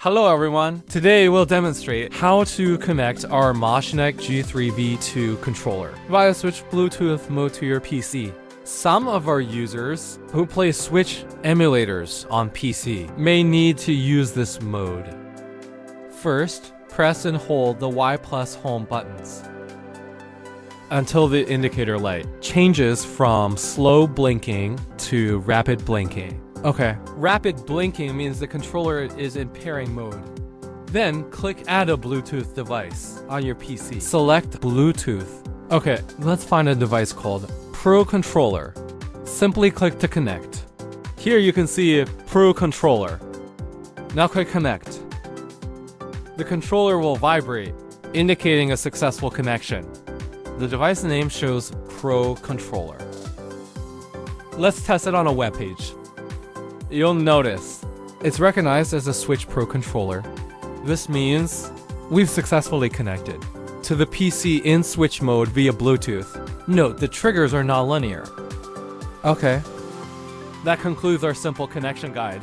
Hello everyone! Today we'll demonstrate how to connect our Machenike-G3V2 controller via switch Bluetooth mode to your PC. Some of our users who play Switch emulators on PC may need to use this mode. First, press and hold the Y plus home buttons until the indicator light changes from slow blinking to rapid blinking. Okay, rapid blinking means the controller is in pairing mode. Then click Add a Bluetooth device on your PC. Select Bluetooth. Okay, let's find a device called Pro Controller. Simply click to connect. Here you can see Pro Controller. Now click Connect. The controller will vibrate, indicating a successful connection. The device name shows Pro Controller. Let's test it on a web page. You'll notice it's recognized as a Switch Pro controller. This means we've successfully connected to the PC in Switch mode via Bluetooth. Note, the triggers are non-linear. Okay, that concludes our simple connection guide.